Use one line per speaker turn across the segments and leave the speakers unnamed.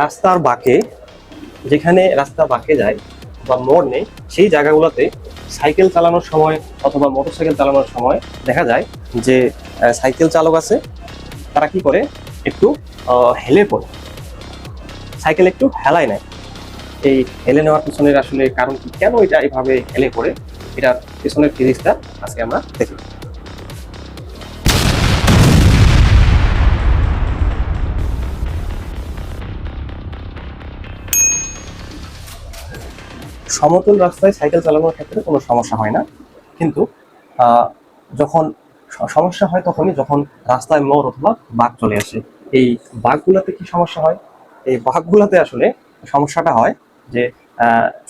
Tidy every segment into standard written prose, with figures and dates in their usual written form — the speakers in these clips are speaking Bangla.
রাস্তার বাঁকে, যেখানে রাস্তা বাঁকে যায় বা মোড় নেই সেই জায়গাগুলোতে সাইকেল চালানোর সময় অথবা মোটরসাইকেল চালানোর সময় দেখা যায় যে সাইকেল চালক আছে, তারা কি করে, একটু হেলে পড়ে, সাইকেল একটু হেলায় নেয়। এই হেলে নেওয়ার পিছনের আসলে কারণ কি, কেন এটা এইভাবে হেলে পড়ে, এটার পিছনের ফিজিক্সটা আজকে আমরা দেখি। সমতল রাস্তায় সাইকেল চালানোর ক্ষেত্রে কোনো সমস্যা হয় না, কিন্তু যখন সমস্যা হয় তখনই যখন রাস্তায় মোড় অথবা বাঁক চলে আসে। এই বাঁকগুলোতে কি সমস্যা হয়, এই বাঁকগুলোতে আসলে সমস্যাটা হয় যে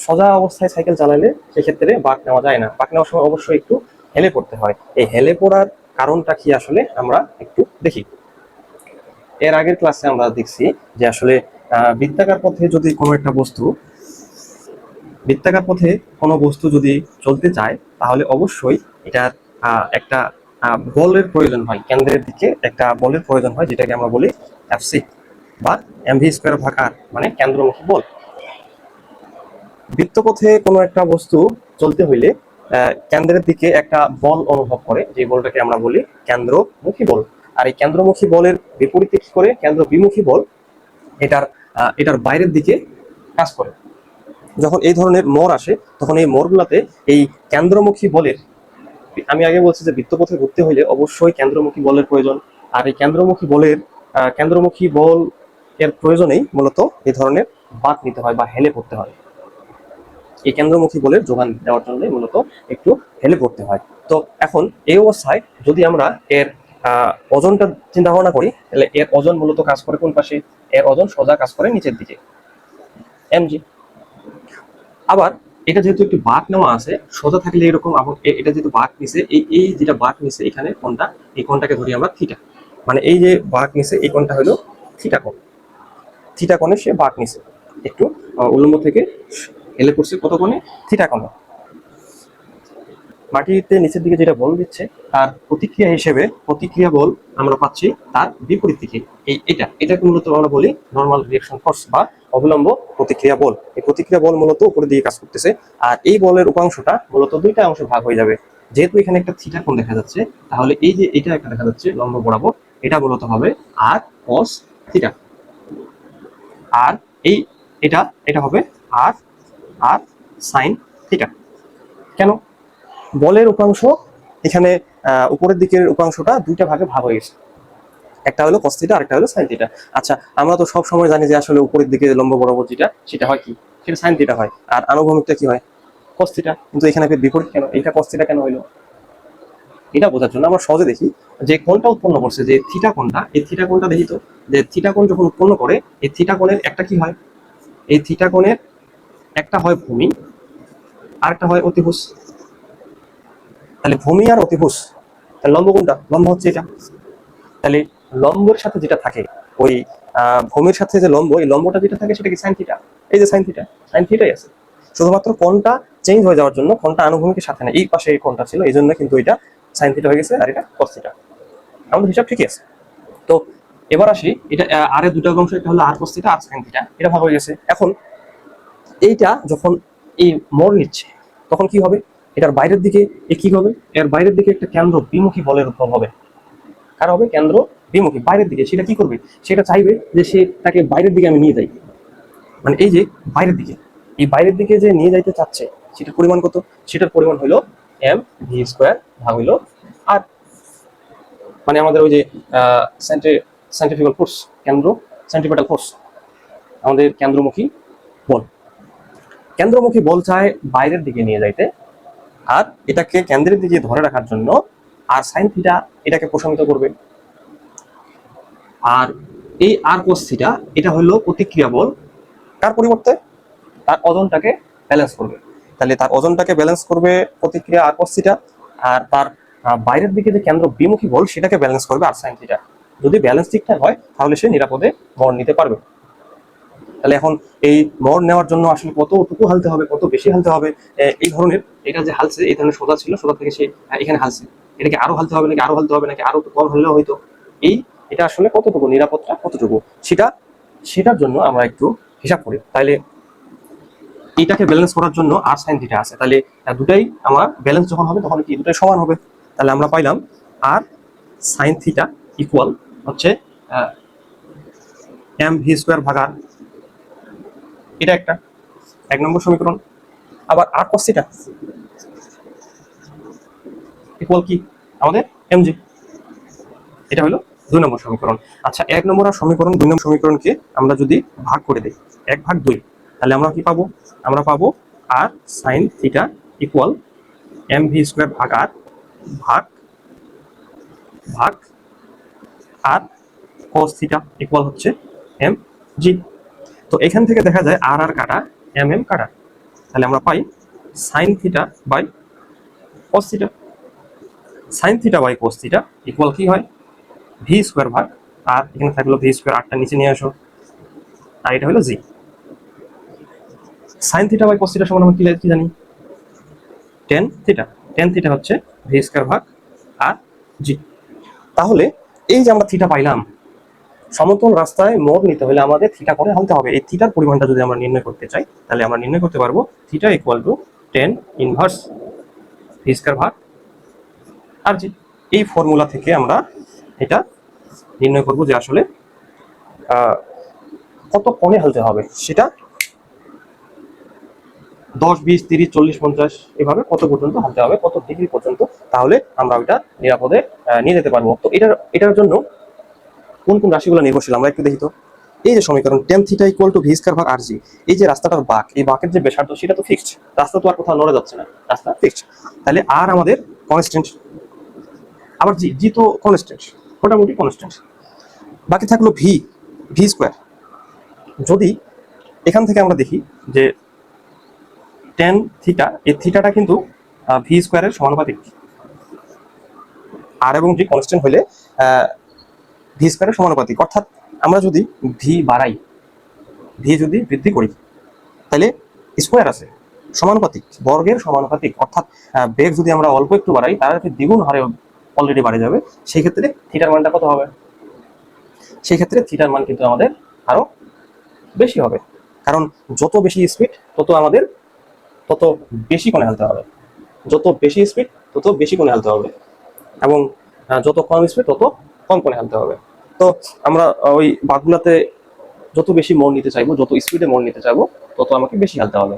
সোজা অবস্থায় সাইকেল চালালে সেক্ষেত্রে বাঁক নেওয়া যায় না, বাঁক নেওয়ার সময় অবশ্যই একটু হেলে পড়তে হয়। এই হেলে পড়ার কারণটা কি আসলে আমরা একটু দেখি। এর আগের ক্লাসে আমরা দেখছি যে আসলে বৃত্তাকার পথে যদি কোনো একটা বস্তু, বৃত্তাকার পথে কোনো বস্তু যদি চলতে চায় তাহলে অবশ্যই এটার একটা বলের প্রয়োজন হয়, কেন্দ্রের দিকে একটা বলের প্রয়োজন হয়, যেটাকে আমরা বলি এফসি বা এমভি স্কয়ার ভাগ আর, মানে কেন্দ্রমুখী বল। বৃত্তপথে কোনো একটা বস্তু চলতে হইলে কেন্দ্রের দিকে একটা বল অনুভব করে, যে বলটাকে আমরা বলি কেন্দ্রমুখী বল। আর এই কেন্দ্রমুখী বলের বিপরীতে কি করে, কেন্দ্র বিমুখী বল এটার বাইরের দিকে কাজ করে। যখন এই ধরনের মোড় আসে তখন এই মোড়গুলোতে এই কেন্দ্রমুখী বলের, আমি আগে বলছি যে বৃত্তপথে ঘুরতে হইলে অবশ্যই কেন্দ্রমুখী বলের প্রয়োজন, আর এই কেন্দ্রমুখী বল এর প্রয়োজনেই মূলত এই ধরনের বাঁক নিতে হয় বা হেলে পড়তে হয়। এই কেন্দ্রমুখী বলের যোগান দেওয়ার জন্য মূলত একটু হেলে পড়তে হয়। তো এখন এই অবস্থায় যদি আমরা এর ওজনটা চিন্তা ভাবনা করি, তাহলে এর ওজন মূলত কাজ করে কোন পাশে, এর ওজন সোজা কাজ করে নিচের দিকে, এমজি। আবার এটা যেহেতু একটু বাঁক নেওয়া আছে, সোজা থাকলে এরকম, এটা যেহেতু বাঁক নিছে, এই যেটা বাঁক নিছে এখানে কোনটা, এই কোনটাকে ধরি আমরা থিটা, মানে এই যে বাঁক নিছে এই কোনটা হলো থিটা কোণ, থিটা কোণে সে বাঁক নিছে, একটু উল্লম্ব থেকে হেলে পড়ছে কত কোণে, থিটা কোণে। মাটিতে নিচের দিকে যেটা বল দিচ্ছে তার প্রতিক্রিয়া হিসেবে প্রতিক্রিয়া বল আমরা পাচ্ছি তার বিপরীত দিকে, এটাকে মূলত আমরা বলি নর্মাল রিঅ্যাকশন ফোর্স বা অবিলম্ব প্রতিক্রিয়া বল। এই প্রতিক্রিয়া বল মূলত উপরের দিকে কাজ করতেছে, আর এই বলের উপাংশটা মূলত দুইটা অংশে ভাগ হয়ে যাবে। যেহেতু এখানে একটা থিটা কোণ দেখা যাচ্ছে, তাহলে এই যে এটা একটা দেখা যাচ্ছে লম্ব বরাবর, এটা মূলত হবে আর কস থিটা, আর এটা হবে আর আর সাইন থিটা। কেন? বলের উপাংশ এখানে উপরের দিকের উপাংশটা দুইটা ভাগে ভাগ হয়ে গেছে, একটা হলো cos থিটা, আরেকটা হলো sin থিটা। আচ্ছা, আমরা তো সব সময় জানি যে আসলে উপরের দিকে লম্ব বরাবর যেটা সেটা হয় কি, সেটা sin থিটা হয়, আর আনুভূমিকটা কি হয়, cos থিটা। কিন্তু এখানে বিপরীত কেন, এটা cos থিটা কেন হইলো, এটা বোঝার জন্য আমরা সহজে দেখি যে কোণটা উৎপন্ন করছে, যে থিটা কোণটা, এই থিটা কোণটা দেখি তো, যে থিটা কোণ যখন উৎপন্ন করে এই থিটা কোণের একটা কি হয়, এই থিটা কোণের একটা হয় ভূমি আর একটা হয় অতিভুজ। তাহলে ভূমি আর অতিভুজ, তাহলে লম্ব কোনটা, লম্ব হচ্ছে এটা। তাহলে লম্বের সাথে যেটা থাকে, ওই ভূমির সাথে যে লম্ব, এই লম্বটা যেটা থাকে সেটা কি সাইন থিটা, এই যে সাইন থিটাই আছে। শুধুমাত্র কোণটা চেঞ্জ হয়ে যাওয়ার জন্য, কোণটা আনুভূমিকের সাথে না, এই পাশে এই কোণটা ছিল, এই জন্য কিন্তু এটা সাইন থিটা হয়ে গেছে আর এটা কস থিটা। আমাদের হিসাব ঠিকই আছে। তো এবার আসি, এটা আর এর দুটো অংশ, একটা হলো আর কস থিটা আর সাইন থিটা, এটা ভাগ হয়ে গেছে। এখন এইটা যখন এই মোড় নিচ্ছে তখন কি হবে, এটার বাইরের দিকে কি হবে, এর বাইরের দিকে একটা কেন্দ্র বিমুখী বলের উদ্ভব হবে। কার হবে, কেন্দ্র বিমুখী বাইরের দিকে। সেটা কি করবে, সেটা চাইবে যে সে তাকে বাইরের দিকে আমি নিয়ে যাই, মানে এই যে বাইরের দিকে, এই বাইরের দিকে যে নিয়ে যাইতে চাচ্ছে সেটার পরিমাণ কত, সেটার পরিমাণ হলো এম ভি স্কোয়ার ভাগ হইলো আর, মানে আমাদের ওই যে সেন্ট্রিফিউগাল ফোর্স, সেন্ট্রিপেটাল ফোর্স, আমাদের কেন্দ্রমুখী বল চায় বাইরের দিকে নিয়ে যাইতে, আর এটাকে কেন্দ্রের দিকে ধরে রাখার জন্য আর সাইন থিটা এটাকে প্রশমিত করবে। আর এই আর কোস থিটা এটা হলো প্রতিক্রিয়া বল, কার পরিবর্তে, তার ওজনটাকে ব্যালেন্স করবে। তাহলে তার ওজনটাকে ব্যালেন্স করবে প্রতিক্রিয়া আর cos থিটা, আর তার বাইরের দিকে যে কেন্দ্র বিমুখী বল সেটাকে ব্যালেন্স করবে আর sin থিটা। যদি ব্যালেন্স ঠিকঠাক হয় তাহলে সে নিরাপদে ভর নিতে পারবে। তাহলে এখন এই মর নেওয়ার জন্য আসলে কতটুকু হালতে হবে, কত বেশি হালতে হবে, এই ধরনের, এটা যে হালছে এই ধরনের সোজা ছিল, সোজা থেকে সে এখানে হালছে, এটাকে আরো হালতে হবে নাকি আরো হালতে হবে নাকি আরো একটু কম হলেও হয়তো, এই এটা আসলে কতটুকু নিরাপত্তা কতটুকু সেটার জন্য আমরা একটু হিসাব করি। তাইলে এটাকে ব্যালেন্স করার জন্য আর সাইন থিটা আছে, তাহলে দুটাই আমরা ব্যালেন্স যখন হবে তখন কি দুটাই সমান হবে। তাহলে আমরা পাইলাম আর সাইন থিটা ইকুয়াল হচ্ছে এম ভি স্কোয়ার ভাগ আর, এটা একটা 1 নম্বর সমীকরণ। আবার আর cos থিটা ইকুয়াল কি আমাদের mg, এটা হলো 2 নম্বর সমীকরণ। আচ্ছা 1 নম্বর আর সমীকরণ 2 নম্বর সমীকরণকে আমরা যদি ভাগ করে দেই 1/2, তাহলে আমরা কি পাবো, আমরা পাবো আর sin theta equal mv square ভাগ আর ভাগ ভাগ আর cos থিটা ইকুয়াল হচ্ছে mg। তো এখান থেকে দেখা যায় আর আর কাটা mm কাটা, তাহলে আমরা পাই sin theta by cos theta. sin theta by cos theta equal কি হয় ভি স্কয়ার ভাগ আর, এখানে থাকলো ভি স্কয়ার, আরটা নিচে নিয়ে আসো, আর এটা হলো G. sin theta by cos theta সমান আমরা কি জানি, tan থিটা। tan থিটা হচ্ছে ভি স্কয়ার ভাগ আর জি। তাহলে এই যে আমরা থিটা পাইলাম, সমতল রাস্তায় মোড় নিতে হলে আমাদের থিটা করে হালতে হবে। এই থিটার পরিমাণটা যদি আমরা নির্ণয় করতে চাই তাহলে আমরা নির্ণয় করতে পারবো theta equal to tan inverse V square ভাগ আর জি। এই ফর্মুলা থেকে আমরা এটা নির্ণয় করব যে আসলে কত কোণে হালতে হবে, সেটা 10, 20, 30, 40, 50 এভাবে কত পর্যন্ত হালতে হবে, কত ডিগ্রি পর্যন্ত, তাহলে আমরা ওইটা নিরাপদে নিয়ে যেতে পারবো। তো এটার জন্য কোন কোন রাশিগুলো নির্ভরশীল আমরা একটু দেখি। তো এই যে সমীকরণ tan theta equal to V square ভাগ আর জি, এই যে রাস্তাটার বাঁক, এই বাঁকের যে ব্যাসার্ধ সেটা তো ফিক্সড, রাস্তা তো আর কোথাও নড়ে যাচ্ছে না, রাস্তা ফিক্সড। তাহলে আর আমাদের কনস্ট্যান্ট, আবার জি জি তো কনস্ট্যান্ট, মোটামুটি কনস্ট্যান্ট। বাকি থাকলো ভি ভি স্কয়ার। যদি এখান থেকে আমরা দেখি যে tan থিটা, এই থিটাটা কিন্তু ভি স্কয়ারের সমানুপাতিক, আর এবং জি কনস্ট্যান্ট হলে ভি স্কয়ারের সমানুপাতিক, অর্থাৎ আমরা যদি ভি বাড়াই, ভি যদি বৃদ্ধি করি, তাহলে স্কয়ার আছে সমানুপাতিক, বর্গের সমানুপাতিক, অর্থাৎ বেগ যদি আমরা অল্প একটু বাড়াই তাহলে দ্বিগুণ হারে অলরেডি বাড়ে যাবে। সেই ক্ষেত্রে থিটার মানটা কত হবে, সেই ক্ষেত্রে থিটার মান কিন্তু আমাদের আরো বেশি হবে, কারণ যত বেশি স্পিড তত বেশি কোণে হালতে হবে, যত বেশি স্পিড তত বেশি কোণে হালতে হবে, এবং যত কম স্পিড তত কম কোণে হালতে হবে। তো আমরা ওই বাঁকগুলাতে যত বেশি মোড় নিতে চাইবো, যত স্পিডে মোড় নিতে চাইবো, তত আমাকে বেশি হালতে হবে।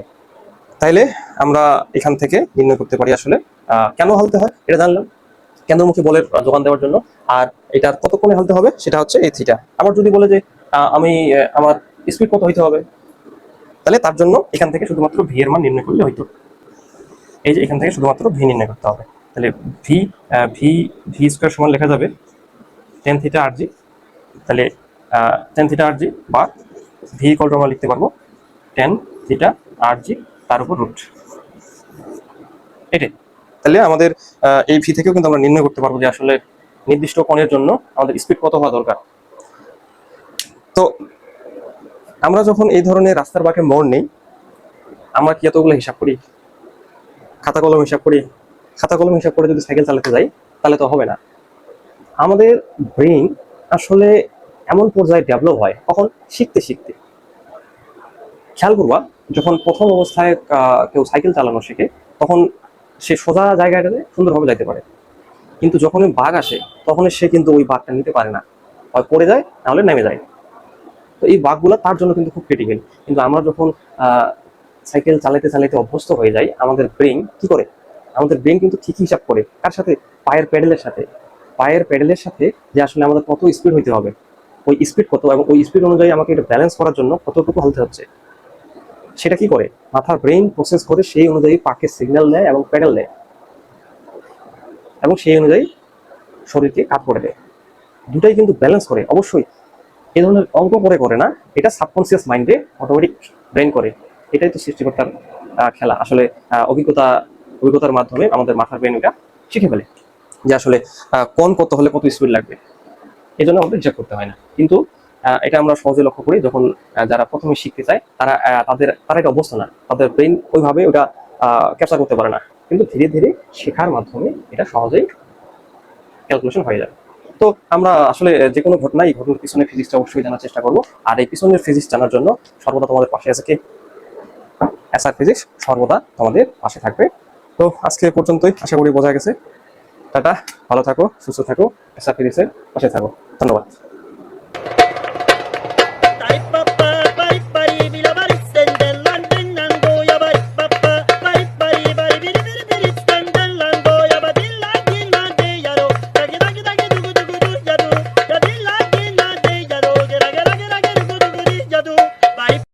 তাইলে আমরা এখান থেকে নির্ণয় করতে পারি আসলে কেন হালতে হয়, এটা জানলাম কেন্দ্রমুখী বলের যোগান দেওয়ার জন্য। আর এটার কত কোণে হালতে হবে সেটা হচ্ছে এই থিটা। আবার যদি বলে যে আমি আমার স্পিড কত হইতে হবে, তাহলে তার জন্য এখান থেকে শুধুমাত্র ভি এর মান নির্ণয় করলে হইতো। এই যে এখান থেকে শুধুমাত্র ভি নির্ণয় করতে হবে, তাহলে ভি ভি ভি স্কয়ার সমান লেখা যাবে tan থিটা আর জি। তাহলে tan থিটা আর জি বা ভি ইকুয়াল টু আমরা লিখতে পারবো tan থিটা আর জি তার উপর রুট, এটাই। তাহলে আমাদের এই ভি থেকেও কিন্তু আমরা নির্ণয় করতে পারবো যে আসলে নির্দিষ্ট কোণের জন্য আমাদের স্পিড কত হওয়া দরকার। তো আমরা যখন এই ধরনের রাস্তার বাঁকে মোড় নেই, আমরা কি এতগুলো হিসাব করি, খাতা কলম হিসাব করি? খাতা কলম হিসাব করে যদি সাইকেল চালাতে যাই তাহলে তো হবে না। আমাদের ব্রেইন আসলে এমন পর্যায়ে ডেভেলপ হয় কখন, শিখতে শিখতে। খেয়াল করবা, যখন প্রথম অবস্থায় কেউ সাইকেল চালানো শেখে তখন সে সোজা জায়গাটাতে সুন্দরভাবে যাইতে পারে, কিন্তু যখন ওই বাঘ আসে তখন সে কিন্তু ওই বাঘটা নিতে পারে না, হয় পড়ে যায় নাহলে নেমে যায়। তো এই বাঘগুলো তার জন্য কিন্তু খুব ক্রিটিক্যাল। কিন্তু আমরা যখন সাইকেল চালাতে চালাতে অভ্যস্ত হয়ে যাই, আমাদের ব্রেইন কি করে, আমাদের ব্রেইন কিন্তু ঠিকই হিসাব করে, কার সাথে, পায়ের প্যাডেলের সাথে, পায়ের প্যাডেলের সাথে, যে আসলে আমাদের কত স্পিড হইতে হবে, ওই স্পিড কত, এবং ওই স্পিড অনুযায়ী আমাকে এটা ব্যালেন্স করার জন্য কতটুকু হালতে হচ্ছে, সেটা কি করে মাথার ব্রেইন প্রসেস করে, সেই অনুযায়ী পাকে সিগন্যাল দেয় এবং প্যাডেল দেয়, এবং সেই অনুযায়ী শরীরকে কাট করে দেয়। দুটাই কিন্তু ব্যালেন্স করে অবশ্যই। এই ধরনের অঙ্ক করে না, এটা সাবকনসিয়াস মাইন্ডে অটোমেটিক ব্রেন করে, এটাই তো সৃষ্টিকর্তার খেলা আসলে অভিজ্ঞতার মাধ্যমে আমাদের মাথার ব্রেন এটা শিখে ফেলে যে আসলে কোন কত হলে কত স্পিড লাগবে, এই জন্য আমাদের হিসাব করতে হয় না। কিন্তু এটা আমরা সহজে লক্ষ্য করি যখন যারা প্রথমে শিখতে চায় তারা তারা এটা অভ্যস্ত না, তাদের ব্রেন ওইভাবে ওটা ক্যাপচার করতে পারে না। কিন্তু ধীরে ধীরে শেখার মাধ্যমে এটা সহজেই ক্যালকুলেশন হয়ে যাবে। তো আমরা আসলে যে কোনো ঘটনা, এই ঘটনার পিছনে ফিজিক্সটা অবশ্যই জানার চেষ্টা করবো। আর এই পিছনের ফিজিক্স জানার জন্য সর্বদা তোমাদের পাশে আছে কে? এসআর ফিজিক্স সর্বদা তোমাদের পাশে থাকবে। তো আজকে এ পর্যন্তই, আশা করি বোঝা গেছে। টাটা, ভালো থাকো, সুস্থ থাকো, এসআর ফিজিক্সের পাশে থাকো। ধন্যবাদ।